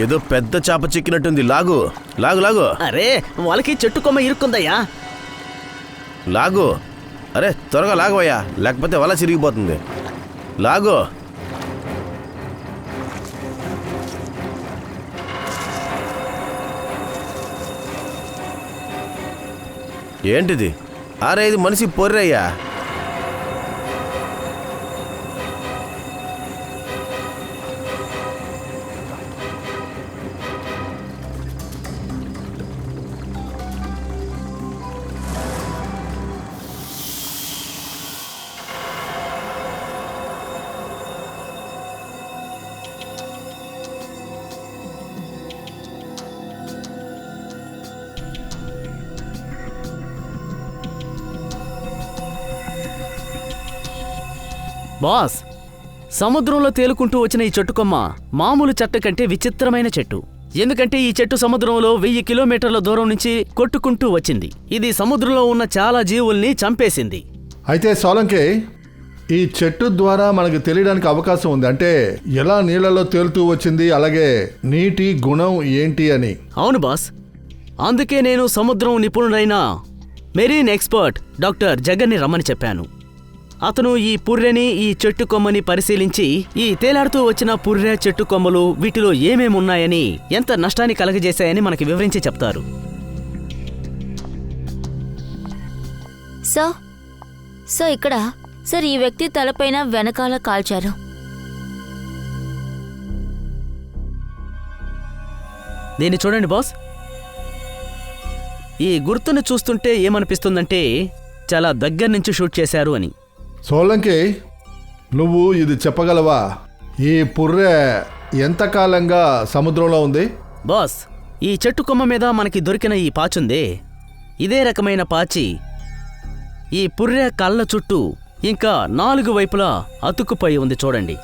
ఏదో పెద్ద చేప చిక్కినట్టుంది. లాగు లాగు లాగు. అరే వాళ్ళకి చెట్టు కొమ్మ ఇరుక్కుందయ్యా. లాగు. అరే త్వరగా లాగవయ్యా, లేకపోతే వల చిరిగిపోతుంది. లాగు. ఏంటిది? అరే ఇది మనిషి పొర్రయ్యా. బాస్, సముద్రంలో తేలుకుంటూ వచ్చిన ఈ చెట్టు కొమ్మ మామూలు చెట్టు కంటే విచిత్రమైన చెట్టు. ఎందుకంటే ఈ చెట్టు సముద్రంలో 1000 కిలోమీటర్ల దూరం నుంచి కొట్టుకుంటూ వచ్చింది. ఇది సముద్రంలో ఉన్న చాలా జీవుల్ని చంపేసింది. అయితే సోలంకి, ఈ చెట్టు ద్వారా మనకు తెలియడానికి అవకాశం ఉంది. అంటే ఎలా నీళ్లలో తేలుతూ వచ్చింది, అలాగే నీటి గుణం ఏంటి అని. అవును బాస్, అందుకే నేను సముద్రం నిపుణుడైన మెరీన్ ఎక్స్పర్ట్ డాక్టర్ జగన్ని రమ్మని చెప్పాను. అతను ఈ పుర్రెని, ఈ చెట్టు కొమ్మని పరిశీలించి ఈ తేలాడుతూ వచ్చిన పుర్రె, చెట్టు కొమ్మలు వీటిలో ఏమేమున్నాయని, ఎంత నష్టాన్ని కలగజేశాయని మనకి వివరించి చెప్తారు. సో ఇక్కడ సార్, ఈ వ్యక్తి తలపైన వెనకాల కాల్చారు. దీన్ని చూడండి బాస్. ఈ గుర్తును చూస్తుంటే ఏమనిపిస్తుందంటే చాలా దగ్గర నుంచి షూట్ చేశారు అని. సోలంకి, నువ్వు ఇది చెప్పగలవా? ఈ పుర్రె ఎంతకాలంగా సముద్రంలో ఉంది? బాస్, ఈ చెట్టు కొమ్మ మీద మనకి దొరికిన ఈ పాచుందే, ఇదే రకమైన పాచి ఈ పుర్రె కళ్ళ చుట్టూ ఇంకా 4 వైపులా అతుక్కుపోయి ఉంది చూడండి.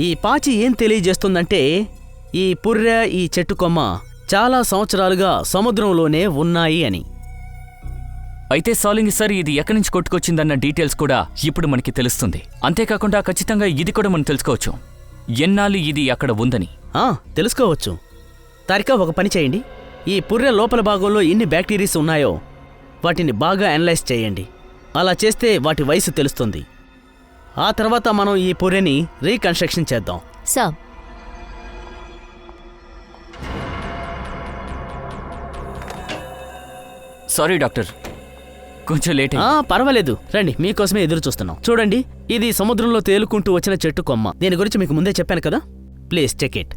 ఈ పాచి ఏం తెలియజేస్తుందంటే ఈ పుర్రె, ఈ చెట్టు కొమ్మ చాలా సంవత్సరాలుగా సముద్రంలోనే ఉన్నాయి అని. అయితే సాలింగి సార్, ఇది ఎక్కడి నుంచి కొట్టుకొచ్చిందన్న డీటెయిల్స్ కూడా ఇప్పుడు మనకి తెలుస్తుంది. అంతేకాకుండా ఖచ్చితంగా ఇది కూడా మనం తెలుసుకోవచ్చు, ఎన్నాళ్ళు ఇది అక్కడ ఉందని. తెలుసుకోవచ్చు. తారిక, ఒక పని చేయండి. ఈ పుర్రె లోపల భాగంలో ఎన్ని బ్యాక్టీరియాస్ ఉన్నాయో వాటిని బాగా అనలైజ్ చేయండి. అలా చేస్తే వాటి వయసు తెలుస్తుంది. ఆ తర్వాత మనం ఈ పుర్రెని రీకన్స్ట్రక్షన్ చేద్దాం. సార్, సారీ డాక్టర్, కొంచెం లేట్. పర్వాలేదు, రండి, మీకోసమే ఎదురు చూస్తున్నాం. చూడండి, ఇది సముద్రంలో తేలుకుంటూ వచ్చిన చెట్టు కొమ్మ. దీని గురించి మీకు ముందే చెప్పాను కదా. Please check it.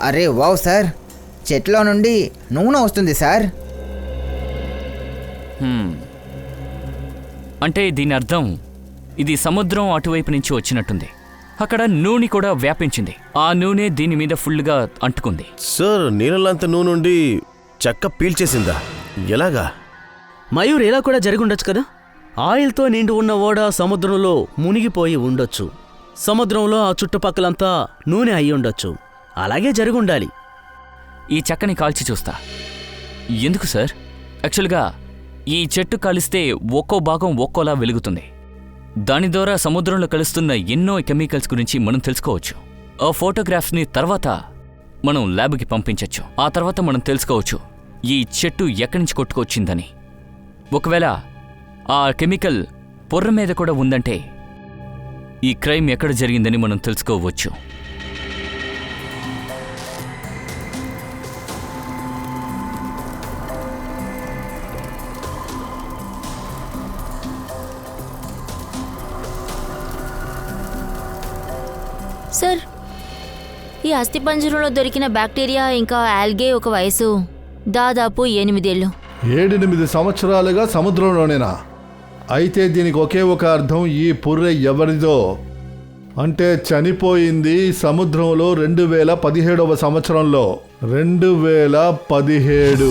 అరే వావ్ సార్, చెట్లో నుండి నూనె వస్తుంది సార్. అంటే దీని అర్థం ఇది సముద్రం అటువైపు నుంచి వచ్చినట్టుంది. అక్కడ నూనె కూడా వ్యాపించింది. ఆ నూనె దీని మీద ఫుల్గా అంటుకుంది. సార్, నీళ్ళంత నూనె నుండి చెక్క పీల్చేసిందా? ఎలాగా? మయూర్, ఇలా కూడా జరిగి ఉండొచ్చు కదా. ఆయిల్తో నిండి ఉన్న ఓడ సముద్రంలో మునిగిపోయి ఉండొచ్చు. సముద్రంలో ఆ చుట్టుపక్కలంతా నూనె అయి ఉండొచ్చు. అలాగే జరుగుండాలి. ఈ చెక్కని కాల్చి చూస్తా. ఎందుకు సార్? యాక్చువల్గా ఈ చెట్టు కాలిస్తే ఒక్కో భాగం ఒక్కోలా వెలుగుతుంది. దాని ద్వారా సముద్రంలో కలుస్తున్న ఎన్నో కెమికల్స్ గురించి మనం తెలుసుకోవచ్చు. ఆ ఫోటోగ్రాఫ్స్ని తర్వాత మనం ల్యాబ్కి పంపించవచ్చు. ఆ తర్వాత మనం తెలుసుకోవచ్చు ఈ చెట్టు ఎక్కడి నుంచి కొట్టుకొచ్చిందని. ఒకవేళ ఆ కెమికల్ పొర్ర మీద కూడా ఉందంటే ఈ క్రైమ్ ఎక్కడ జరిగిందని మనం తెలుసుకోవచ్చు. సార్, ఈ అస్థిపంజరంలో దొరికిన బ్యాక్టీరియా ఇంకా ఆల్గే ఒక వయసు దాదాపు 8 ఏళ్ళు. 7-8 సంవత్సరాలుగా సముద్రంలోనేనా? అయితే దీనికి ఒకే ఒక అర్థం, ఈ పుర్రె ఎవరిదో అంటే చనిపోయింది సముద్రంలో 2017వ సంవత్సరంలో. 2017.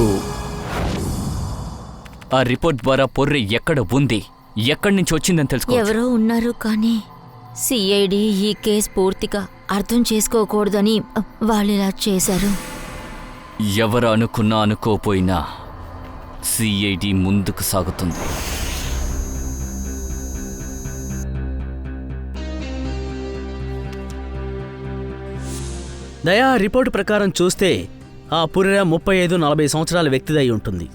ఆ రిపోర్ట్ ద్వారా పొర్రె ఎక్కడ ఉంది, ఎక్కడి నుంచి వచ్చిందని తెలుసుకో. ఎవరో ఉన్నారు కానీ సిఐడి ఈ కేసు పూర్తిగా అర్థం చేసుకోకూడదని వాళ్ళు ఇలా చేశారు. ఎవరు అనుకున్నా అనుకోపోయినా సిఐడి ముందుకు సాగుతుంది. దయా రిపోర్టు ప్రకారం చూస్తే ఆ పుర్రె 35-40 సంవత్సరాల వ్యక్తిదై ఉంటుంది.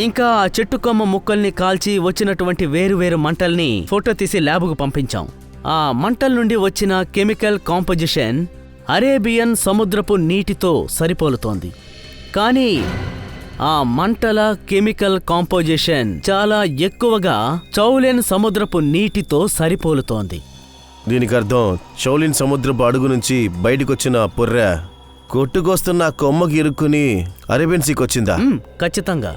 ఇంకా ఆ చెట్టు కొమ్మ ముక్కల్ని కాల్చి వచ్చినటువంటి వేరువేరు మంటల్ని ఫోటో తీసి ల్యాబుకు పంపించాం. ఆ మంటల నుండి వచ్చిన కెమికల్ కాంపోజిషన్ అరేబియన్ సముద్రపు నీటితో సరిపోలుతోంది. కానీ ఆ మంటల కెమికల్ కాంపోజిషన్ చాలా ఎక్కువగా చౌలెన్ సముద్రపు నీటితో సరిపోలుతోంది. దీనికి అర్థం చౌలిన్ సముద్రపు అడుగు నుంచి బయటకొచ్చిన పుర్రె కొట్టుకొస్తున్న కొమ్మకి ఇరుక్కుని అరేబియన్ సీకి వచ్చిందా? ఖచ్చితంగా.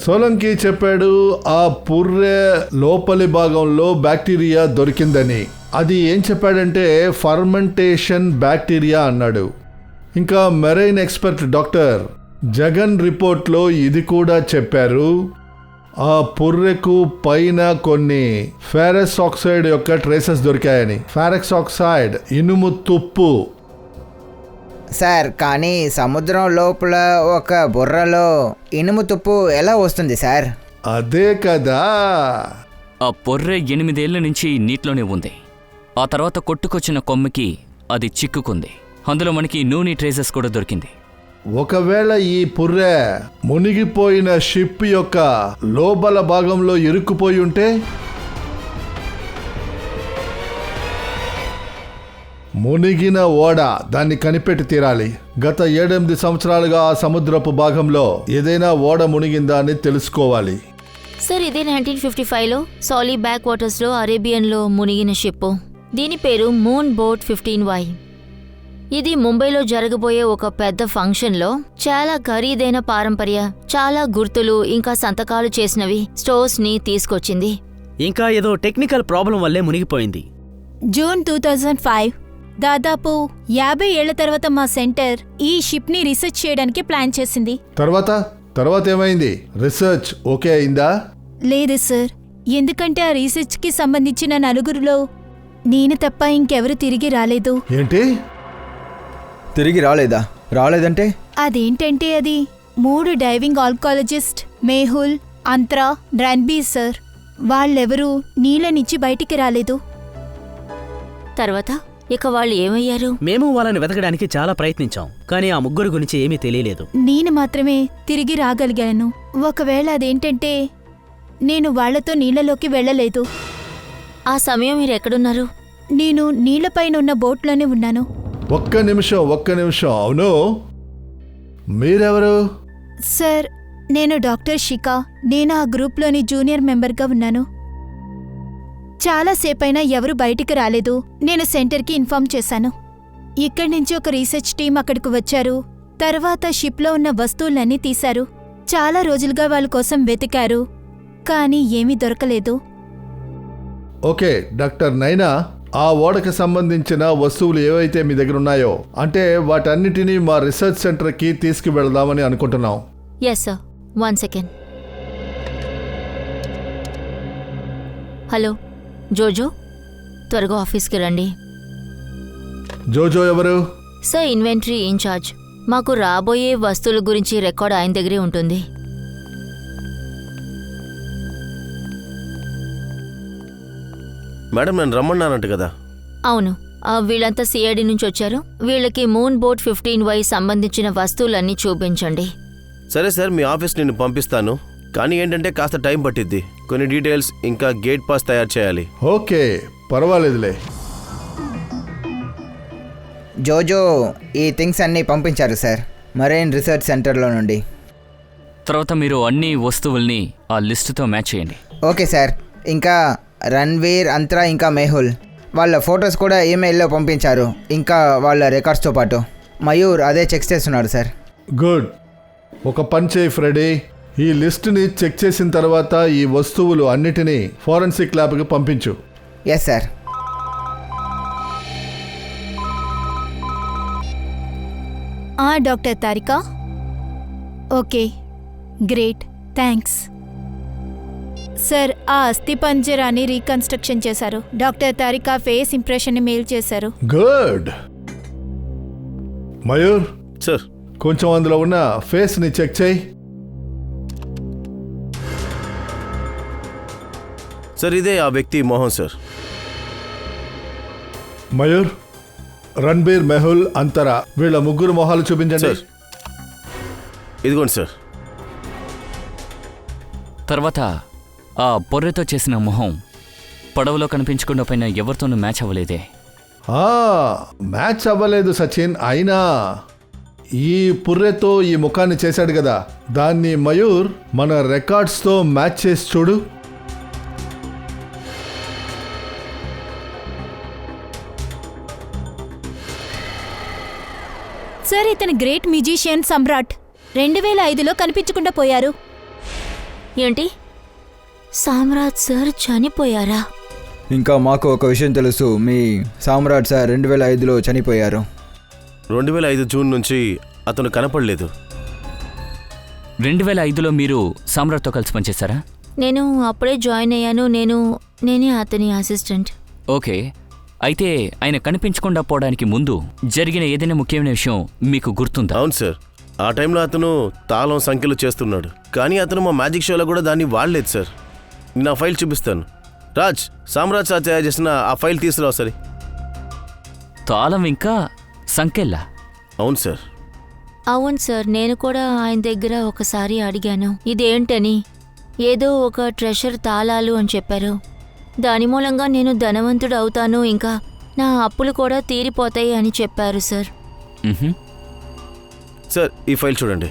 సోలంకి చెప్పాడు ఆ పుర్రె లోపలి భాగంలో బ్యాక్టీరియా దొరికిందని. అది ఏం చెప్పాడంటే ఫర్మెంటేషన్ బ్యాక్టీరియా అన్నాడు. ఇంకా మెరైన్ ఎక్స్పర్ట్ డాక్టర్ జగన్ రిపోర్ట్లో ఇది కూడా చెప్పారు. ఆ పుర్రెకు పైన కొన్ని ఫెరస్ ఆక్సైడ్ యొక్క ట్రేసెస్ దొరికాయని. ఫెరస్ ఆక్సైడ్ ఇనుము తుప్పు. సార్, కానీ సముద్రం లోపల ఒక బుర్రలో ఇనుము తుప్పు ఎలా వస్తుంది సార్? అదే కదా. ఆ పొర్రె 8 ఏళ్ల నుంచి నీటిలోనే ఉంది. ఆ తర్వాత కొట్టుకొచ్చిన కొమ్మకి అది చిక్కుకుంది. అందులో మనకి నూనె ట్రేసెస్ కూడా దొరికింది. ఒకవేళ ఈ పుర్రె మునిగిపోయిన షిప్ యొక్క లోపల భాగంలో ఇరుక్కుపోయి ఉంటే, మునిగిన ఓడ దాన్ని కనిపెట్టి తీరాలి. గత 7-8 సంవత్సరాలుగా ఆ సముద్రపు భాగంలో ఏదైనా ఓడ మునిగిందా అని తెలుసుకోవాలి. సార్, ఇదే 1955లో సాలీ బ్యాక్ వాటర్స్లో అరేబియన్లో మునిగిన షిప్. దీని పేరు మూన్ బోట్ 15Y. ఇది ముంబైలో జరగబోయే ఒక పెద్ద ఫంక్షన్లో చాలా ఖరీదైన పారంపర్య, చాలా గుర్తులు ఇంకా సంతకాలు చేసినవి స్టోర్స్ని తీసుకొచ్చింది. ఇంకా ఏదో టెక్నికల్ ప్రాబ్లం వల్లే మునిగిపోయింది. జూన్ 2005, దాదాపు 50 ఏళ్ల తర్వాత మా సెంటర్ ఈ షిప్ ని రీసెర్చ్ చేయడానికి ప్లాన్ చేసింది. తర్వాత ఏమైంది? రీసెర్చ్ ఓకే అయిందా? లేదు సార్, ఎందుకంటే ఆ రీసెర్చ్ కి సంబంధించిన 4గురిలో నేను తప్ప ఇంకెవరు తిరిగి రాలేదు. ఏంటి? తిరిగి రాలేదంటే? అదేంటంటే అది 3 డైవింగ్ ఆల్కాలజిస్ట్ మేహుల్, అంత్రా, రణ్బీర్ సార్. వాళ్ళెవరూ నీళ్ళ నుంచి బయటికి రాలేదు. తర్వాత ఇక వాళ్ళు ఏమయ్యారు? మేము వాళ్ళని వెతకడానికి చాలా ప్రయత్నించాం, కానీ ఆ ముగ్గురు గురించి ఏమీ తెలియలేదు. నేను మాత్రమే తిరిగి రాగలిగాను. ఒకవేళ అదేంటంటే నేను వాళ్లతో నీళ్లలోకి వెళ్ళలేదు. ఆ సమయం మీరు ఎక్కడున్నారు? నేను నీళ్లపైన ఉన్న బోట్లోనే ఉన్నాను. ఒక్క నిమిషం. అవును, మీరెవరు? సార్, నేను డాక్టర్ షికా. నేను ఆ గ్రూప్లోని జూనియర్ మెంబర్గా ఉన్నాను. చాలాసేపైనా ఎవరు బయటికి రాలేదు. నేను సెంటర్కి ఇన్ఫార్మ్ చేశాను. ఇక్కడి నుంచి ఒక రీసెర్చ్ టీం అక్కడికి వచ్చారు. తర్వాత షిప్లో ఉన్న వస్తువులన్నీ తీశారు. చాలా రోజులుగా వాళ్ళ కోసం వెతికారు, కానీ ఏమీ దొరకలేదు. ఓకే డాక్టర్ నైనా, ఆ ఓడకి సంబంధించిన వస్తువులు ఏవైతే మీ దగ్గర ఉన్నాయో, అంటే వాటన్నిటినీ మా రీసెర్చ్ సెంటర్కి తీసుకువెళదామని అనుకుంటున్నాం. Yes sir, 1 second. హలో జోజో, త్వరగా ఆఫీస్కి రండి. జోజో ఎవరు? Sir, inventory in charge. మాకు రాబోయే వస్తువుల గురించి రికార్డ్ ఆయన దగ్గరే ఉంటుంది. మేడం, నేను రమ్మన్నానంట కదా. అవును, వీళ్ళంతా సిఐడి నుంచి వచ్చారు. వీళ్ళకి మూన్ బోట్ 15Y సంబంధించిన వస్తువులన్నీ చూపించండి. సరే సార్, మీ ఆఫీస్ నేను పంపిస్తాను. కానీ ఏంటంటే కాస్త టైం పట్టిద్ది. కొన్ని డీటెయిల్స్ ఇంకా గేట్ పాస్ తయారు చేయాలి. ఓకే, పర్వాలేదులే. జోజో ఈ థింగ్స్ అన్నీ పంపించారు సార్ మరైన్ రీసెర్చ్ సెంటర్లో నుండి. తర్వాత మీరు అన్ని వస్తువుల్ని ఆ లిస్టుతో మ్యాచ్ చేయండి. Okay sir. ఇంకా రణ్వీర్, అంత్రా, ఇంకా మేహుల్ వాళ్ళ ఫొటోస్ కూడా ఈమెయిల్లో పంపించారు, ఇంకా వాళ్ళ రికార్డ్స్తో పాటు. మయూర్ అదే చెక్ చేస్తున్నాడు సార్. గుడ్. ఒక పని చేయి ఫ్రెడీ, ఈ లిస్టుని చెక్ చేసిన తర్వాత ఈ వస్తువులు అన్నిటినీ ఫోరెన్సిక్ ల్యాబ్కి పంపించు. Yes sir. Doctor Tarika. Okay, great, thanks. Sir, ఆ అస్థిపంజరాన్ని రీకన్స్ట్రక్షన్ చేశారు. డాక్టర్ తారిక ఫేస్ ఇంప్రెషన్ని మెయిల్ చేశారు. గుడ్. మయూర్, సార్, కొంచెం అందులో ఉన్న ఫేస్ని చెక్ చేయి. సార్ ఇదే ఆ వ్యక్తి మోహన్ సార్. మయూర్, రణ్బీర్, మెహుల్, అంతరా వీళ్ళ ముగ్గురు మొహాలు చూపించండి. సార్ ఇదిగోండి సార్. తర్వాత ఆ పొర్రెతో చేసిన మొహం పడవలో కనిపించకుండా పైన ఎవరితోనూ మ్యాచ్ అవ్వలేదే. మ్యాచ్ అవ్వలేదు సచిన్, అయినా ఈ పుర్రెతో ఈ ముఖాన్ని చేశాడు కదా, దాన్ని మయూర్ మన రికార్డ్స్తో మ్యాచ్ చేసి చూడు. సార్, ఇతను గ్రేట్ మ్యూజిషియన్ సమ్రాట్ 2005లో కనిపించకుండా పోయారు. ఏంటి, సామ్రాట్ సార్ చనిపోయారా? ఇంకా మాకు ఒక విషయం తెలుసు, మీ సామ్రాట్ సార్ 2005లో చనిపోయారు. 2005 జూన్ నుంచి అతను కనపడలేదు. 2005లో మీరు సామ్రాట్తో కలిసి పనిచేశారా? నేను అప్పుడే జాయిన్ అయ్యాను. నేనే అతని అసిస్టెంట్. ఓకే, అయితే ఆయన కనిపించకుండా పోవడానికి ముందు జరిగిన ఏదైనా ముఖ్యమైన విషయం మీకు గుర్తుందా? అవును సార్, ఆ టైంలో అతను తాళం సంఖ్యలు చేస్తున్నాడు. కానీ అతను మా మ్యాజిక్ షోలో కూడా దాన్ని వాడలేదు సార్. నేను ఆ ఫైల్ చూపిస్తాను. రాజ్, సామ్రాట్ సార్ తయారు చేసిన ఆ ఫైల్ తీసుకురావు సరే. తాళం ఇంకా సంకెళ్ళా? అవును సార్. అవును సార్, నేను కూడా ఆయన దగ్గర ఒకసారి అడిగాను ఇదేంటని. ఏదో ఒక ట్రెషర్ తాళాలు అని చెప్పారు. దాని మూలంగా నేను ధనవంతుడు అవుతాను, ఇంకా నా అప్పులు కూడా తీరిపోతాయి అని చెప్పారు సార్. సార్ ఈ ఫైల్ చూడండి.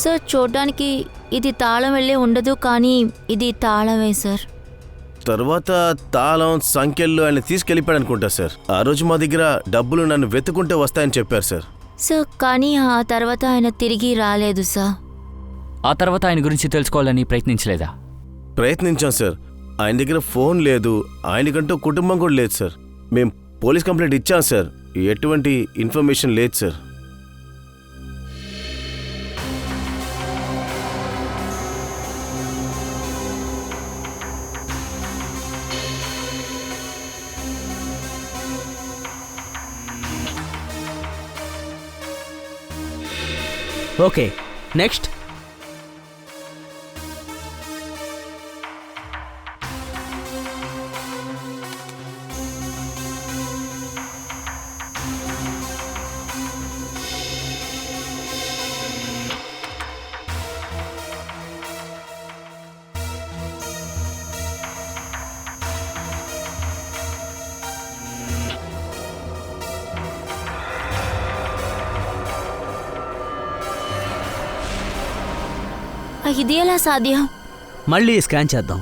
సార్, చూడ్డానికి ఇది తాళం వెళ్ళే ఉండదు, కానీ ఇది తాళమే సార్. తర్వాత తాళం సంఖ్యలు ఆయన తీసుకెళ్ళిపోయాడు అనుకుంటా సార్. ఆ రోజు మా దగ్గర డబ్బులు నన్ను వెతుకుంటే వస్తాయని చెప్పారు సార్. సార్, కానీ ఆ తర్వాత ఆయన తిరిగి రాలేదు సార్. ఆ తర్వాత ఆయన గురించి తెలుసుకోవాలని ప్రయత్నించలేదా? ప్రయత్నించాం సార్. ఆయన దగ్గర ఫోన్ లేదు, ఆయనకంటూ కుటుంబం కూడా లేదు సార్. మేము పోలీస్ కంప్లైంట్ ఇచ్చాం సార్, ఎటువంటి ఇన్ఫర్మేషన్ లేదు సార్. Okay, next. ఇది ఎలా సాధ్యం? మళ్ళీ స్కాన్ చేద్దాం.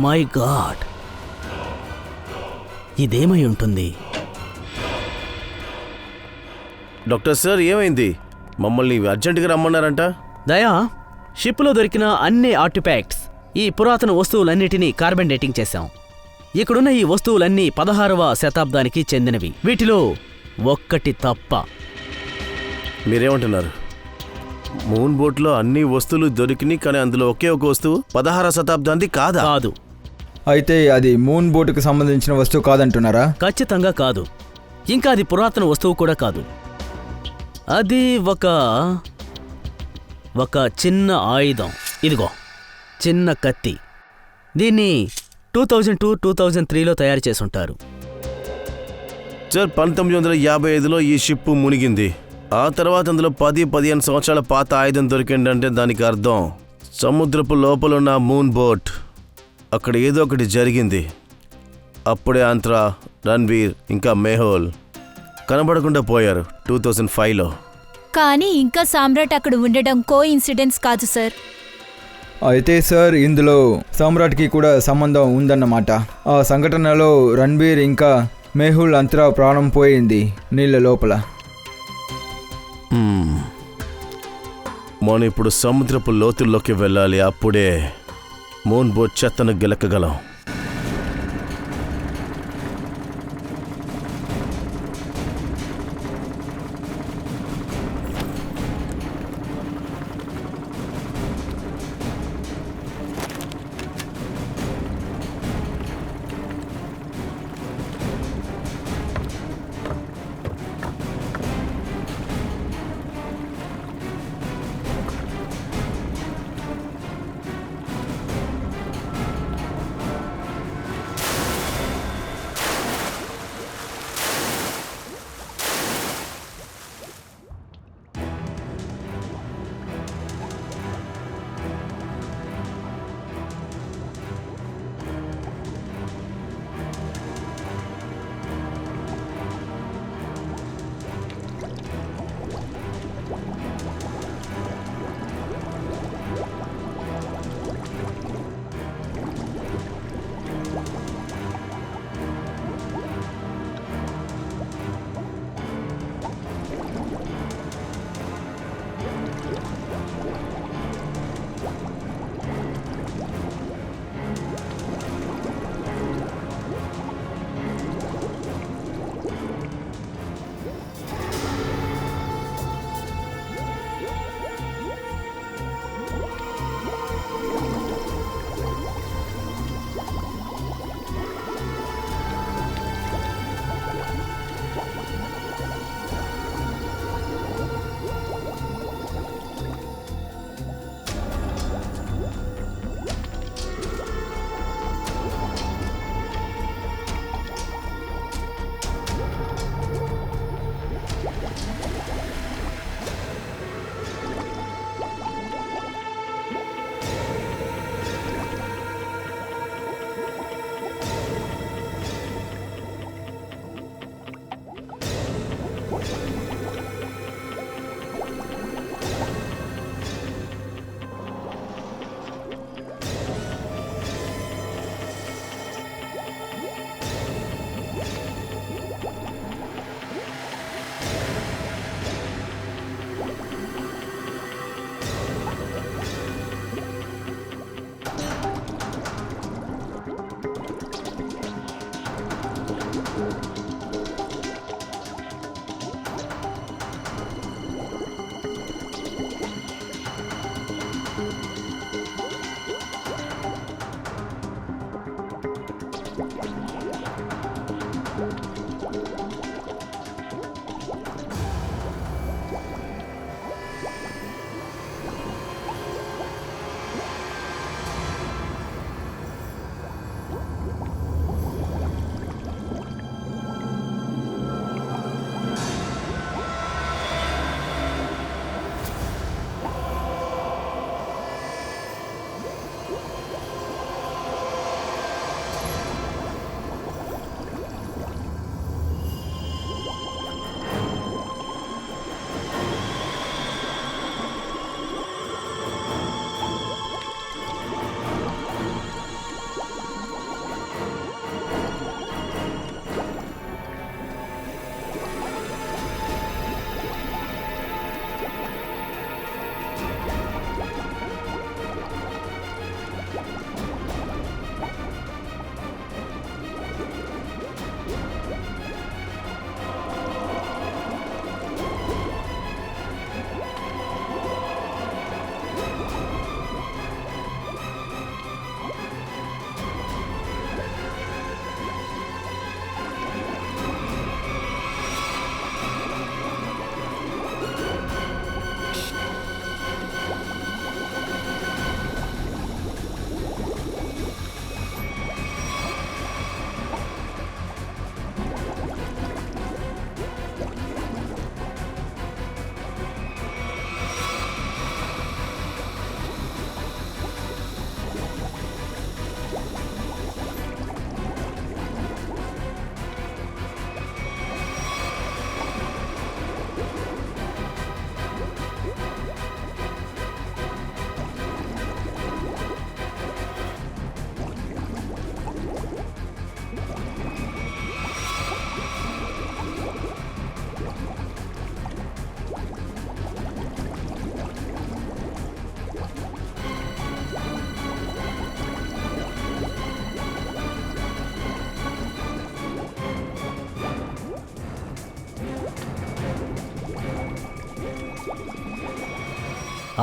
మై గాడ్, ఇదేమై ఉంటుంది? డాక్టర్ సార్ ఏమైంది? మమ్మల్ని అర్జెంటుగా రమ్మన్నారంట. దయా, షిప్లో దొరికిన అన్ని ఆర్టిఫాక్ట్స్, ఈ పురాతన వస్తువులన్నిటినీ కార్బన్ డేటింగ్ చేశాం. ఇక్కడున్న ఈ వస్తువులన్నీ 16వ శతాబ్దానికి చెందినవి, వీటిలో ఒక్కటి తప్ప. మీరేమంటున్నారు? మూన్ బోట్లో అన్ని వస్తువులు దొరికినాయి, కానీ అందులో ఒకే ఒక వస్తువు 16వ శతాబ్దానికి కాదా? కాదు. అయితే అది మూన్ బోటుకు సంబంధించిన వస్తువు కాదంటున్నారా? ఖచ్చితంగా కాదు. ఇంకా అది పురాతన వస్తువు కూడా కాదు. అది ఒక చిన్న ఆయుధం. ఇదిగో చిన్న కత్తి. దీన్ని 2002-2003లో తయారు చేసుంటారు. సార్ 1955లో ఈ షిప్ మునిగింది. ఆ తర్వాత అందులో 10-15 సంవత్సరాల పాత ఆయుధం దొరికిందంటే దానికి అర్థం సముద్రపు లోపలున్న మూన్ బోట్ అక్కడ ఏదో ఒకటి జరిగింది. అప్పుడే అంత్రా, రణ్వీర్ ఇంకా మేహుల్ కనబడకుండా పోయారు 2005లో. కానీ ఇంకా సామ్రాట్ అక్కడ ఉండడం కో ఇన్సిడెన్స్ కాదు సార్. అయితే సార్ ఇందులో సామ్రాట్కి కూడా సంబంధం ఉందన్నమాట. ఆ సంఘటనలో రణ్బీర్ ఇంకా మేహుల్ అంతరా ప్రాణం పోయింది నీళ్ళ లోపల. మనం ఇప్పుడు సముద్రపు లోతుల్లోకి వెళ్ళాలి. అప్పుడే మూన్ బోట్ చెత్తను గెలకగలం.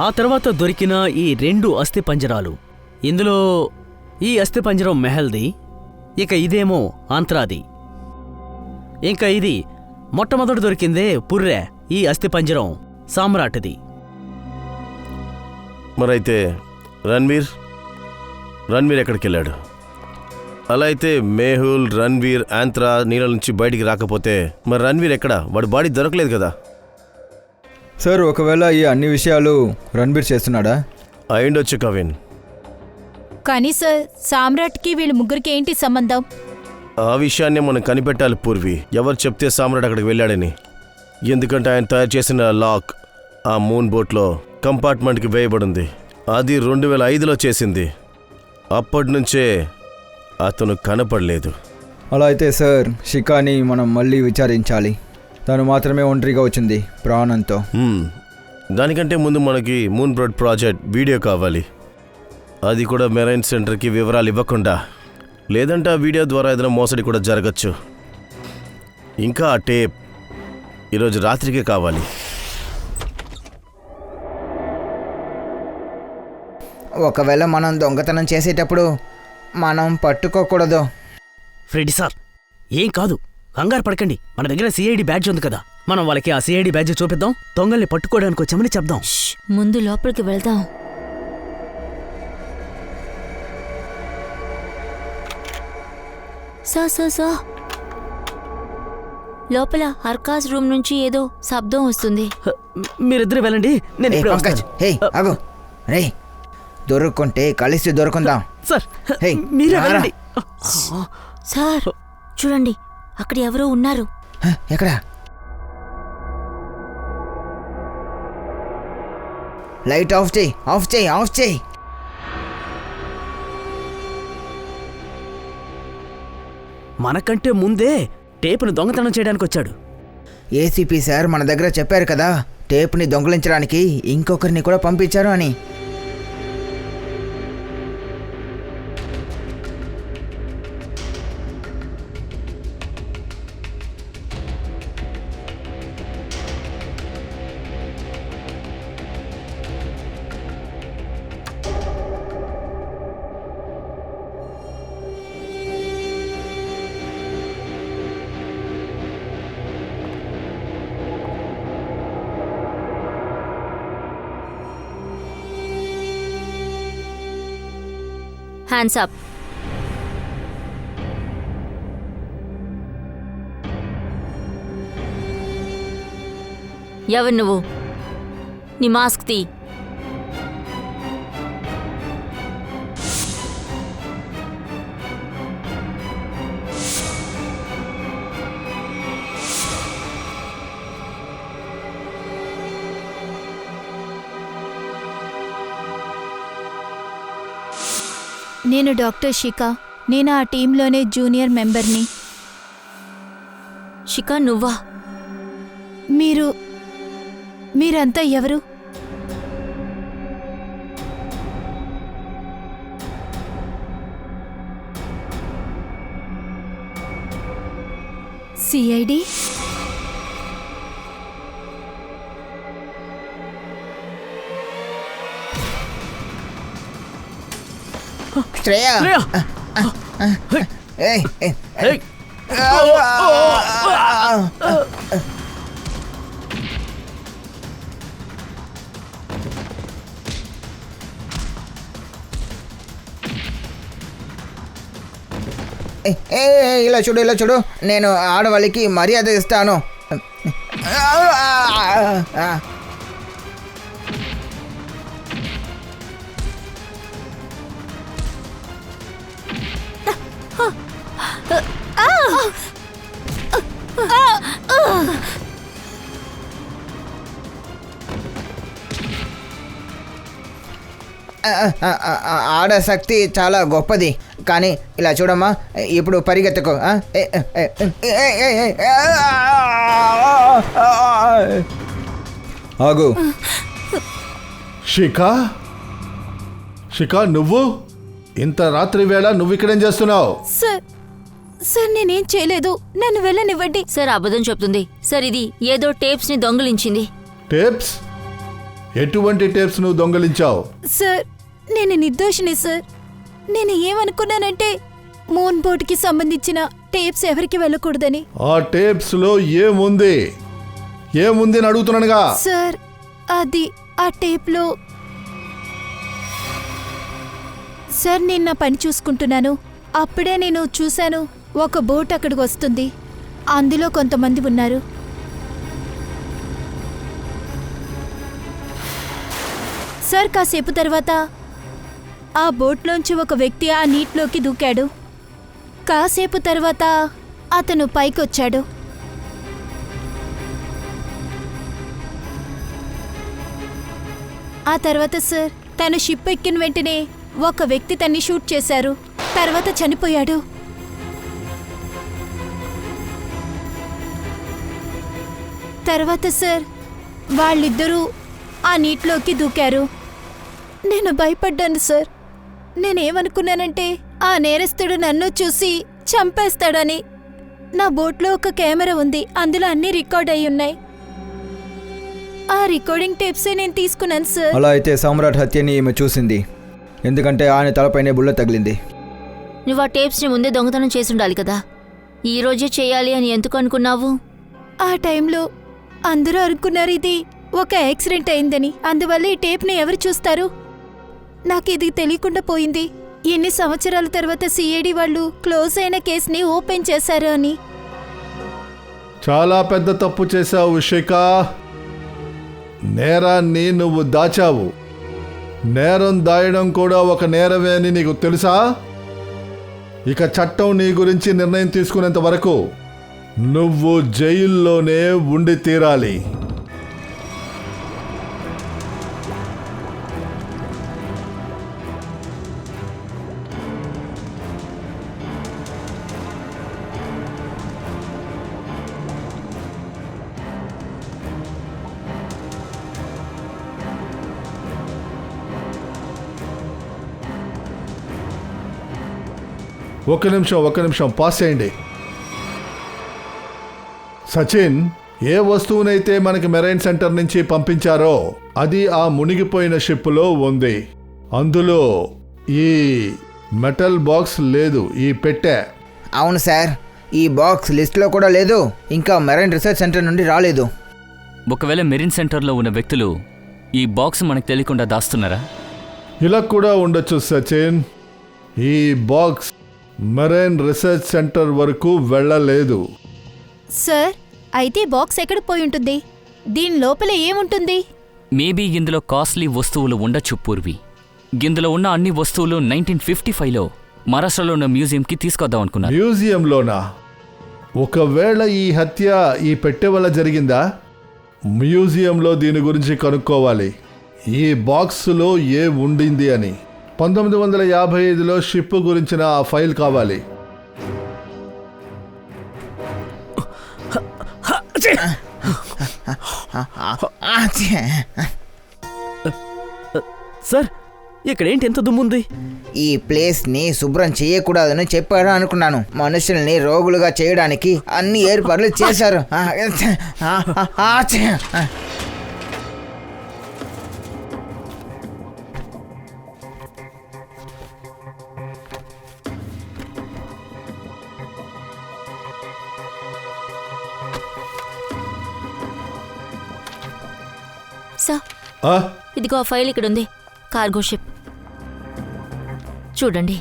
ఆ తర్వాత దొరికిన ఈ 2 అస్థిపంజరాలు, ఇందులో ఈ అస్థిపంజరం మెహల్ది, ఇక ఇదేమో ఆంత్రాది. ఇంకా ఇది మొట్టమొదటి దొరికిందే పుర్రె, ఈ అస్థిపంజరం సామ్రాట్ది. మరైతే రణ్వీర్ ఎక్కడికి వెళ్ళాడు? అలా అయితే మేహుల్, రణ్వీర్, ఆంత్రా నీళ్ళ నుంచి బయటికి రాకపోతే మరి రణ్వీర్ ఎక్కడ? వాడి బాడీ దొరకలేదు కదా. సార్ ఒకవేళ ఈ అన్ని విషయాలు రణ్బీర్ చేస్తున్నాడా? అయిండొచ్చు కవిన్. కానీ సార్, సామ్రాట్కి వీళ్ళ ముగ్గురికి ఏంటి సంబంధం? ఆ విషయాన్ని మనం కనిపెట్టాలి పూర్వి. ఎవరు చెప్తే సామ్రాట్ అక్కడికి వెళ్ళాడని. ఎందుకంటే ఆయన తయారు చేసిన లాక్ ఆ మూన్ బోట్లో కంపార్ట్మెంట్కి వేయబడింది. అది 2005లో చేసింది. అప్పటి నుంచే అతను కనపడలేదు. అలా అయితే సార్ షికాని మనం మళ్ళీ విచారించాలి. తను మాత్రమే ఒంటరిగా వచ్చింది ప్రాణంతో. దానికంటే ముందు మనకి మూన్ బోట్ ప్రాజెక్ట్ వీడియో కావాలి. అది కూడా మెరైన్ సెంటర్కి వివరాలు ఇవ్వకుండా. లేదంటే ఆ వీడియో ద్వారా ఏదైనా మోసడి కూడా జరగచ్చు. ఇంకా ఆ టేప్ ఈరోజు రాత్రికే కావాలి. ఒకవేళ మనం దొంగతనం చేసేటప్పుడు మనం పట్టుకోకూడదు. ఫ్రెడీ సార్, ఏం కాదు, కంగారు పడకండి. మన దగ్గర సిఐడి బ్యాడ్జ్ ఉంది కదా, మనం వాళ్ళకి ఆ సిఐడి బ్యాడ్జ్ చూపిద్దాం. దొంగల్ని పట్టుకోవడానికి వచ్చామని చెప్దాం. ముందు లోపలికి వెళ్దాం. సార్, లోపల అర్కాజ్ రూమ్ నుంచి ఏదో శబ్దం వస్తుంది. మీరిద్దరు వెళ్ళండి, నేను ఇప్పుడే పంకజ్, వస్తాను. హే ఆగు. రే, దొరుకుంటే కలిసి దొరుకుందాం. సార్, హే, మీరే రారా. వెళ్ళండి. సార్ చూడండి, అక్కడ ఎవరో ఉన్నారు. ఎక్కడ? లైట్ ఆఫ్ చేయి, ఆఫ్ చేయి, ఆఫ్ చేయి. మనకంటే ముందే టేపును దొంగతనం చేయడానికి వచ్చాడు. ఏసీపీ సార్ మన దగ్గర చెప్పారు కదా, టేప్ని దొంగిలించడానికి ఇంకొకరిని కూడా పంపించారు అని. Hands up. ఎవరు నువ్వు? నీ మాస్క్ తీ. నేను డాక్టర్ శిఖా. నేను ఆ టీంలోనే జూనియర్ మెంబర్ని. శిఖా, నువ్వా? మీరంతా ఎవరు? సిఐడి? శ్రేయ, శ్రేయ! ఏయ్, ఏయ్. ఏయ్! ఇలా చూడు, ఇలా చూడు. నేను ఆడవాళ్ళకి మర్యాద ఇస్తాను. ఆడశక్తి చాలా గొప్పది. కానీ ఇలా చూడమ్మా, ఇప్పుడు పరిగెత్తకు. ఆగు. శిఖా, నువ్వు ఇంత రాత్రి వేళ నువ్వు ఇక్కడేం చేస్తున్నావు? సార్ నేనేం చేయలేదు, నన్ను వెళ్ళనివ్వండి. సార్ అబద్ధం చెప్తుంది. సార్ ఇది ఏదో టేప్స్ ని దొంగిలించింది. టేప్స్? ఎటువంటి టేప్స్ నువ్వు దొంగలించావు? సార్ నేను నిర్దోషిని సార్. నేను ఏమనుకున్నానంటే మూన్ బోర్డ్కి సంబంధించిన టేప్స్ ఎవరికి వెళ్ళకూడదని. ఆ టేప్స్ లో ఏముంది అని అడుగుతున్నానుగా. సార్ అది ఆ టేప్లో సార్ నేను నా పని చూసుకుంటున్నాను. అప్పుడే నేను చూశాను ఒక బోట్ అక్కడికి వస్తుంది. అందులో కొంతమంది ఉన్నారు. సార్ కాసేపు తర్వాత ఆ బోట్లోంచి ఒక వ్యక్తి ఆ నీటిలోకి దూకాడు. కాసేపు తర్వాత అతను పైకొచ్చాడు. ఆ తర్వాత సార్ తను షిప్ ఎక్కిన వెంటనే ఒక వ్యక్తి తన్ని షూట్ చేశారు. తర్వాత చనిపోయాడు. తర్వాత సార్ వాళ్ళిద్దరూ ఆ నీటిలోకి దూకారు. నేను భయపడ్డాను సార్. నేనేమనుకున్నానంటే ఆ నేరస్తుడు నన్ను చూసి చంపేస్తాడని. నా బోట్లో ఒక కెమెరా ఉంది, అందులో అన్నీ రికార్డ్ అయి ఉన్నాయి. ఆ రికార్డింగ్ టేప్సే నేను తీసుకున్నాను సార్. అలా అయితే సామ్రాట్ హత్యని ఈమె చూసింది, ఎందుకంటే ఆయన తలపైనే బుల్లెట్ తగిలింది. నువ్వు ఆ టేప్స్ని ముందే దొంగతనం చేసుండాలి కదా. ఈ రోజే చేయాలి అని ఎందుకు అనుకున్నావు? ఆ టైంలో అందరూ అనుకున్నారు ఇది ఒక యాక్సిడెంట్ అయిందని. అందువల్ల ఈ టేప్ని ఎవరు చూస్తారు? నాకు ఇది తెలియకుండా పోయింది. ఎన్ని సంవత్సరాల తర్వాత సిఐడి వాళ్ళు క్లోజ్ అయిన కేసుని ఓపెన్ చేశారు అని. చాలా పెద్ద తప్పు చేశావు శిఖ. నేరాన్ని నువ్వు దాచావు. నేరం దాయడం కూడా ఒక నేరమే అని నీకు తెలుసా? ఇక చట్టం నీ గురించి నిర్ణయం తీసుకునేంత వరకు నువ్వు జైల్లోనే ఉండి తీరాలి. ఒక్క నిమిషం పాస్ చేయండి. సచిన్, ఏ వస్తువునైతే మనకి మెరైన్ సెంటర్ నుంచి పంపించారో అది ఆ మునిగిపోయిన షిప్లో ఉంది. అందులో ఈ మెటల్ బాక్స్ లేదు, ఈ పెట్టె. అవును సార్, ఈ బాక్స్ లిస్ట్లో కూడా లేదు, ఇంకా మెరైన్ రీసెర్చ్ సెంటర్ నుండి రాలేదు. ఒకవేళ మెరీన్ సెంటర్లో ఉన్న వ్యక్తులు ఈ బాక్స్ మనకు తెలియకుండా దాస్తున్నారా? ఇలా కూడా ఉండొచ్చు సచిన్. ఈ బాక్స్ మెరైన్ రీసెర్చ్ సెంటర్ వరకు వెళ్ళలేదు. సార్ అయితే బాక్స్ ఎక్కడ పోయి ఉంటుంది? దీని లోపల ఏముంటుంది? మేబీ ఇందులో కాస్ట్లీ వస్తువులు ఉండొచ్చు పూర్వి. ఇందులో ఉన్న అన్ని వస్తువులు 1955లో మహారాష్ట్రలో ఉన్న మ్యూజియంకి తీసుకొద్దాం అనుకున్నారు. మ్యూజియంలోనా? ఒకవేళ ఈ హత్య ఈ పెట్టె వల్ల జరిగిందా? మ్యూజియంలో దీని గురించి కనుక్కోవాలి, ఈ బాక్సులో ఏ ఉండింది అని. 1955లో షిప్ గురించిన ఆ ఫైల్ కావాలి. సార్ ఇక్కడేంటి ఎంత దుమ్ముంది? ఈ ప్లేస్ని శుభ్రం చేయకూడదని చెప్పారు అనుకున్నాను. మనుషుల్ని రోగులుగా చేయడానికి అన్ని ఏర్పాట్లు చేశారు. సార్ ఆ? ఇదిగో ఆ ఫైల్ ఇక్కడ ఉంది. కార్గో షిప్ చూడండి.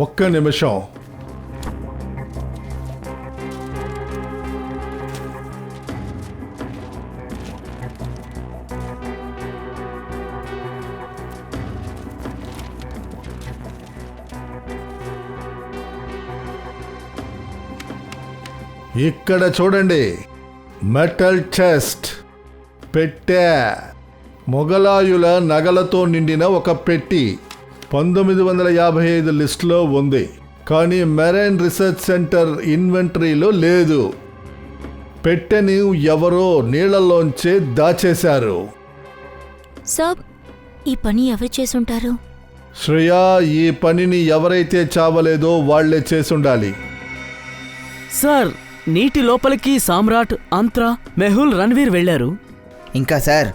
ఒక్క నిమిషం. ఇక్కడ చూడండి, మెటల్ చెస్ట్, పెట్టె, మొఘలాయుల నగలతో నిండిన ఒక పెట్టి 1955 లిస్టులో ఉంది, కానీ మెరైన్ రీసెర్చ్ సెంటర్ ఇన్వెంటరీలో లేదు. పెట్టెని ఎవరో నీళ్లలోంచే దాచేశారు. సార్ ఈ పని ఎవరు చేసుంటారు? శ్రేయా, ఈ పనిని ఎవరైతే చావలేదో వాళ్లే చేసుండాలి. సార్ నీటి లోపలికి సామ్రాట్, అంత్రా, మెహుల్, రణ్వీర్ వెళ్లారు. ఇంకా సార్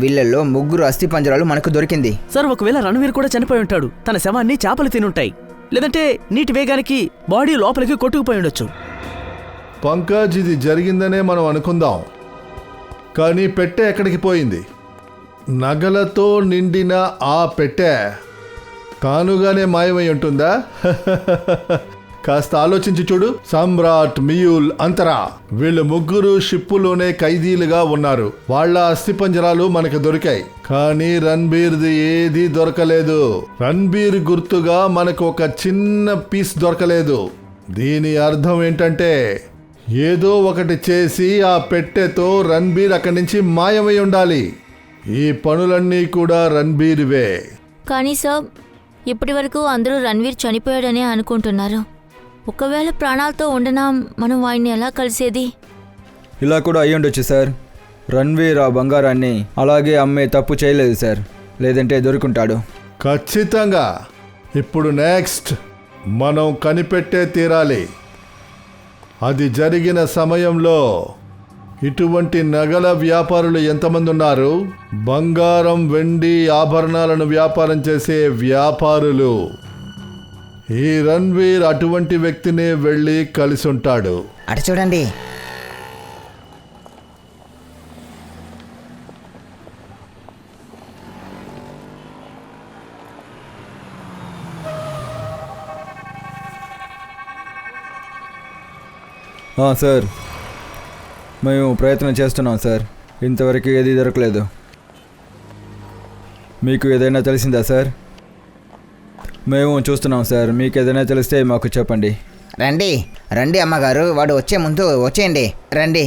వీళ్ళల్లో 3 అస్థిపంజరాలు మనకు దొరికింది. సార్ ఒకవేళ రణవీర్ కూడా చనిపోయి ఉంటాడు. తన శవాన్ని చేపలు తినుంటాయి, లేదంటే నీటి వేగానికి బాడీ లోపలికి కొట్టుకుపోయి ఉండొచ్చు. పంకజ్, ఇది జరిగిందనే మనం అనుకుందాం, కానీ పెట్టె ఎక్కడికి పోయింది? నగలతో నిండిన ఆ పెట్టె తానుగానే మాయమై ఉంటుందా? కాస్త ఆలోచించి చూడు. సమ్రాట్, మియూల్, అంతరా వీళ్ళు 3 షిప్పులోనే ఖైదీలుగా ఉన్నారు. వాళ్ళ అస్థిపంజరాలు మనకు దొరికాయి, కానీ రణ్బీర్ది ఏదీ దొరకలేదు. రణ్బీర్ గుర్తుగా మనకు ఒక చిన్న పీస్ దొరకలేదు. దీని అర్థం ఏంటంటే ఏదో ఒకటి చేసి ఆ పెట్టెతో రణ్బీర్ అక్కడి నుంచి మాయమై ఉండాలి. ఈ పనులన్నీ కూడా రణ్బీర్వే. కానీ సార్, ఇప్పటి వరకు అందరూ రణ్వీర్ చనిపోయాడనే అనుకుంటున్నారు. ఒకవేళ ప్రాణాలతో ఉండనా మనం వాడిని ఎలా కలిసేది? ఇలా కూడా అయ్యి ఉండొచ్చు సార్. రణ్వీర్ ఆ బంగారాన్ని అలాగే అమ్మే తప్పు చేయలేదు సార్, లేదంటే దొరుకుంటాడు. ఖచ్చితంగా. ఇప్పుడు నెక్స్ట్ మనం కనిపెట్టే తీరాలి. అది జరిగిన సమయంలో ఇటువంటి నగల వ్యాపారులు ఎంతమంది ఉన్నారు? బంగారం, వెండి, ఆభరణాలను వ్యాపారం చేసే వ్యాపారులు. ఈ రణ్వీర్ అటువంటి వ్యక్తినే వెళ్ళి కలిసి ఉంటాడు. అటు చూడండి. సార్, మేము ప్రయత్నం చేస్తున్నాం సార్. ఇంతవరకు ఏది దొరకలేదు. మీకు ఏదైనా తెలిసిందా సార్? మేము చూస్తున్నాం సార్. మీకు ఏదైనా తెలిస్తే మాకు చెప్పండి. రండి రండి అమ్మగారు, వాడు వచ్చే ముందు వచ్చేయండి. రండి,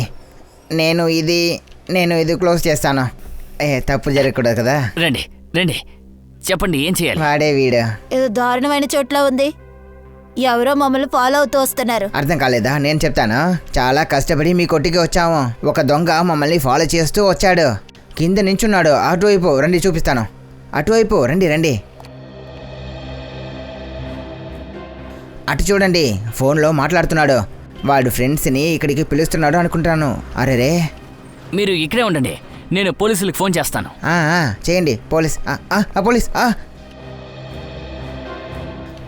నేను ఇది క్లోజ్ చేస్తాను. తప్పు జరగకూడదు కదా. రండి రండి, చెప్పండి ఏం చేయాలి? వాడే వీడు. ఏదో దారుణమైన చోట్ల ఉంది. ఎవరో మమ్మల్ని ఫాలో అవుతూ వస్తున్నారు. అర్థం కాలేదా? నేను చెప్తాను. చాలా కష్టపడి మీ కొట్టికి వచ్చాము. ఒక దొంగ మమ్మల్ని ఫాలో చేస్తూ వచ్చాడు. కింద నించున్నాడు. అటువైపు రండి, చూపిస్తాను. అటువైపు రండి రండి. అటు చూడండి, ఫోన్లో మాట్లాడుతున్నాడు. వాడు ఫ్రెండ్స్ని ఇక్కడికి పిలుస్తున్నాడు అనుకుంటాను. అరేరే, మీరు ఇక్కడే ఉండండి, నేను పోలీసులకు ఫోన్ చేస్తాను. చేయండి. పోలీస్.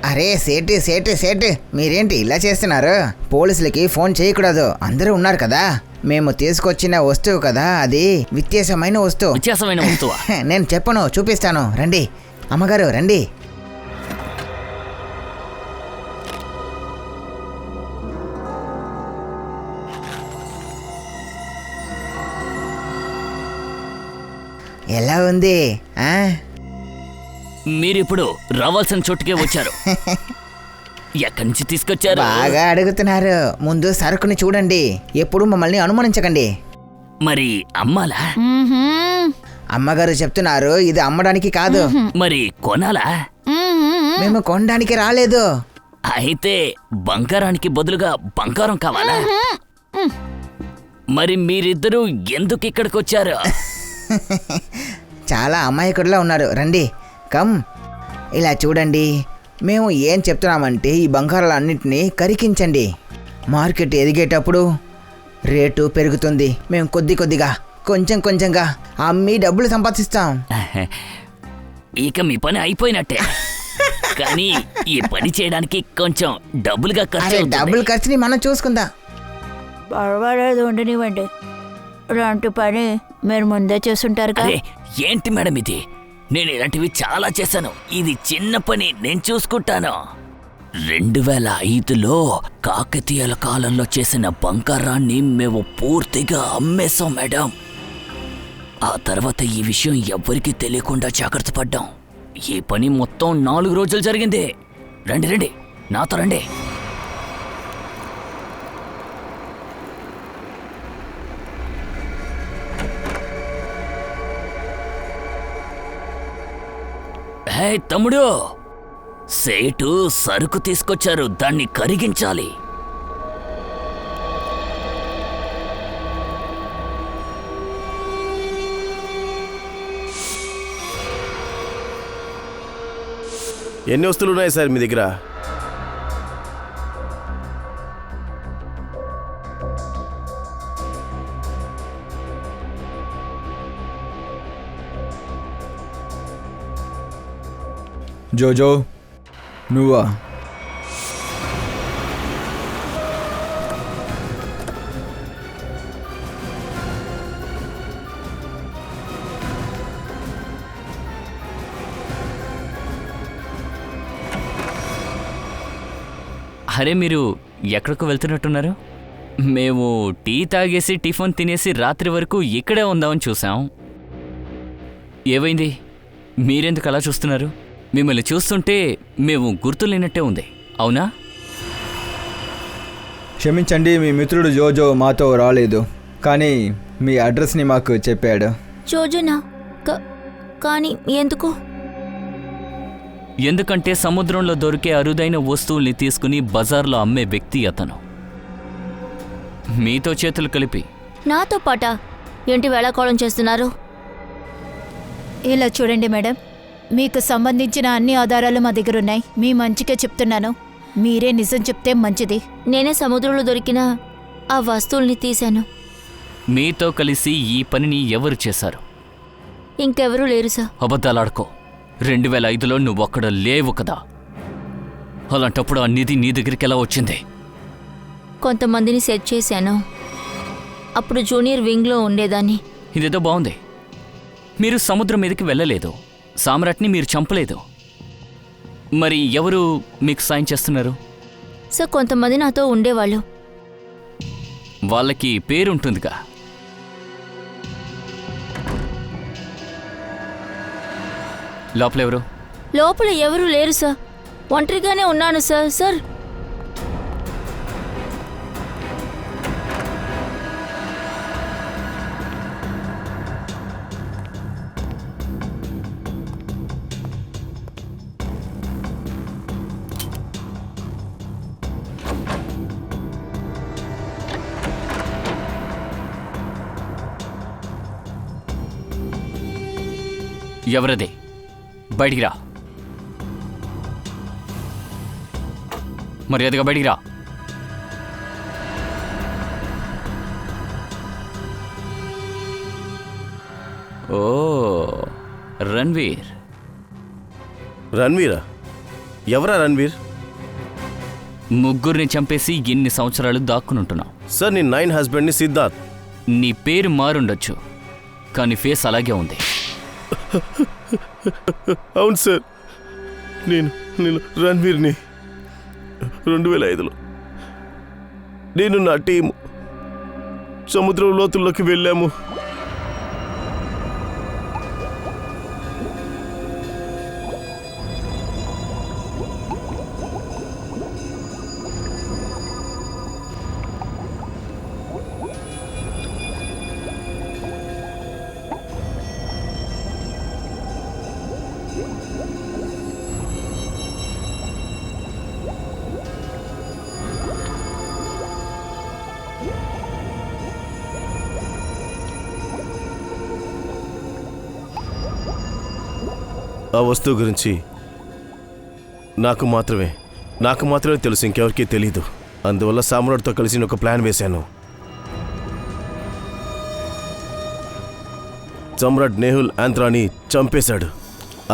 అరే సేటు, మీరేంటి ఇలా చేస్తున్నారు? పోలీసులకి ఫోన్ చేయకూడదు, అందరూ ఉన్నారు కదా. మేము తీసుకొచ్చిన వస్తువు కదా, అది వ్యత్యాసమైన వస్తువు. వ్యత్యాసమైన వస్తువా? నేను చెప్పను, చూపిస్తాను. రండి అమ్మగారు, రండి. ఎలా ఉంది? మీరిప్పుడు రావాల్సిన చోటుకే వచ్చారు. ఎక్కడి నుంచి తీసుకొచ్చారు? బాగా అడుగుతున్నారు. ముందు సరుకుని చూడండి, ఎప్పుడు మమ్మల్ని అనుమానించకండి. మరి అమ్మాలా? అమ్మగారు చెప్తున్నారు ఇది అమ్మడానికి కాదు. మరి కొనాలా? మేము కొనడానికి రాలేదు. అయితే బంగారానికి బదులుగా బంగారం కావాలా? మరి మీరిద్దరూ ఎందుకు ఇక్కడికి వచ్చారు? చాలా అమాయకుడిలా ఉన్నారు. రండి, కమ్. ఇలా చూడండి, మేము ఏం చెప్తున్నామంటే ఈ బంగారాలన్నింటినీ కరిగించండి. మార్కెట్ ఎదిగేటప్పుడు రేటు పెరుగుతుంది. మేము కొద్దిగా కొంచెంగా అమ్మి డబ్బులు సంపాదిస్తాం. ఇక మీ పని అయిపోయినట్టే. కానీ ఈ పని చేయడానికి కొంచెం డబ్బులుగా ఖర్చు అవుతుంది. డబ్బులు ఖర్చుని మనం చూసుకుందాం. పర్వాలేదు, ఉండనివ్వండి. ఇలాంటి పని మీరు ముందే చేస్తుంటారు కదా. అరే ఏంటి మేడం ఇది? నేను ఇలాంటివి చాలా చేశాను. ఇది చిన్న పని, నేను చూసుకుంటాను. 2005లో కాకతీయుల కాలంలో చేసిన బంగారాన్ని మేము పూర్తిగా అమ్మేశాం మేడం. ఆ తర్వాత ఈ విషయం ఎవ్వరికీ తెలియకుండా జాగ్రత్త పడ్డాం. ఈ పని మొత్తం 4 రోజులు జరిగింది. రండి రండి, నాతో రండి. హే తమ్ముడు, సేటు సరుకు తీసుకొచ్చారు, దాన్ని కరిగించాలి. ఎన్ని వస్తువులు ఉన్నాయి సార్ మీ దగ్గర? జోజో నువ్వా? అరే మీరు ఎక్కడికి వెళ్తున్నట్టున్నారు? మేము టీ తాగేసి టిఫిన్ తినేసి రాత్రి వరకు ఇక్కడే ఉందామని చూసాం. ఏమైంది? మీరెందుకు అలా చూస్తున్నారు? మిమ్మల్ని చూస్తుంటే మేము గుర్తులేనట్టే ఉంది, అవునా? క్షమించండి, మీ మిత్రుడు జోజో మాతో రాలేదు, కానీ మీ అడ్రస్ని మాకు చెప్పాడు. జోజోనా? కానీ ఎందుకు? ఎందుకంటే సముద్రంలో దొరికే అరుదైన వస్తువుల్ని తీసుకుని బజార్లో అమ్మే వ్యక్తి అతను. మీతో చేతులు కలిపి. నాతో పాటా? ఏంటి వేళాకోళం చేస్తున్నారు? ఇలా చూడండి మేడం, మీకు సంబంధించిన అన్ని ఆధారాలు మా దగ్గర ఉన్నాయి. మీ మంచికే చెప్తున్నాను, మీరే నిజం చెప్తే మంచిది. నేనే సముద్రంలో దొరికిన ఆ వస్తువుల్ని తీశాను. మీతో కలిసి ఈ పనిని ఎవరు చేశారు? ఇంకెవరూ లేరు సార్. అబద్ధాలాడుకో. 2005లో నువ్వక్కడ లేవు కదా. అలాంటప్పుడు ఆ నిధి నీ దగ్గరికి ఎలా వచ్చింది? కొంతమందిని సెట్ చేశాను. అప్పుడు జూనియర్ వింగ్లో ఉండేదాన్ని. ఇదేదో బాగుంది. మీరు సముద్రం మీదకి వెళ్ళలేదు, సామ్రాట్ని మీరు చంపలేదు. మరి ఎవరు మీకు సాయం చేస్తున్నారు? సార్ కొంతమంది నాతో ఉండేవాళ్ళు. వాళ్ళకి పేరుంటుందిగా. లోపలెవరు? లోపల ఎవరూ లేరు సార్, ఒంటరిగానే ఉన్నాను సార్. సార్ ఎవరదే? బయటికి రా. మర్యాదగా బయటికి రా. ఓ రణ్వీర్. రణ్వీరా? ఎవరా రణ్వీర్? ముగ్గురిని చంపేసి ఎన్ని సంవత్సరాలు దాక్కునుంటున్నావు? సార్ నీ 9 హస్బెండ్ని సిద్ధార్థ్. నీ పేరు మారుండొచ్చు, కానీ ఫేస్ అలాగే ఉంది. అవును సార్, నేను రణ్వీర్ని. 2005లో నేను నా టీము సముద్రం లోతుల్లోకి వెళ్ళాము. ఆ వస్తువు గురించి నాకు మాత్రమే తెలుసు, ఇంకెవరికీ తెలీదు. అందువల్ల సామ్రాట్తో కలిసి నేను ఒక ప్లాన్ వేశాను. సమ్రాట్ నెహుల్ ఆంత్రాని చంపేశాడు.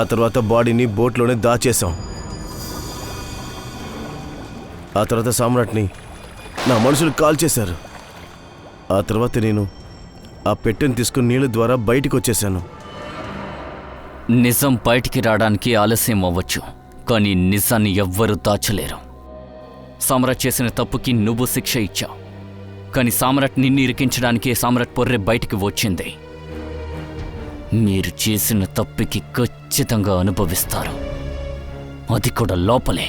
ఆ తర్వాత బాడీని బోట్లోనే దాచేశాం. ఆ తర్వాత సామ్రాట్ని నా మనుషులు కాల్ చేశారు. ఆ తర్వాత నేను ఆ పెట్టెని తీసుకుని నీళ్ళ ద్వారా బయటికి వచ్చేసాను. నిజం బయటికి రావడానికి ఆలస్యం అవ్వచ్చు, కానీ నిజాన్ని ఎవ్వరూ దాచలేరు. సామ్రాట్ చేసిన తప్పుకి నువ్వు శిక్ష ఇచ్చావు, కానీ సామ్రాట్ నిన్ను ఇరికించడానికే సామ్రాట్ పొర్రె బయటికి వచ్చింది. మీరు చేసిన తప్పుకి ఖచ్చితంగా అనుభవిస్తారు, అది కూడా లోపలే.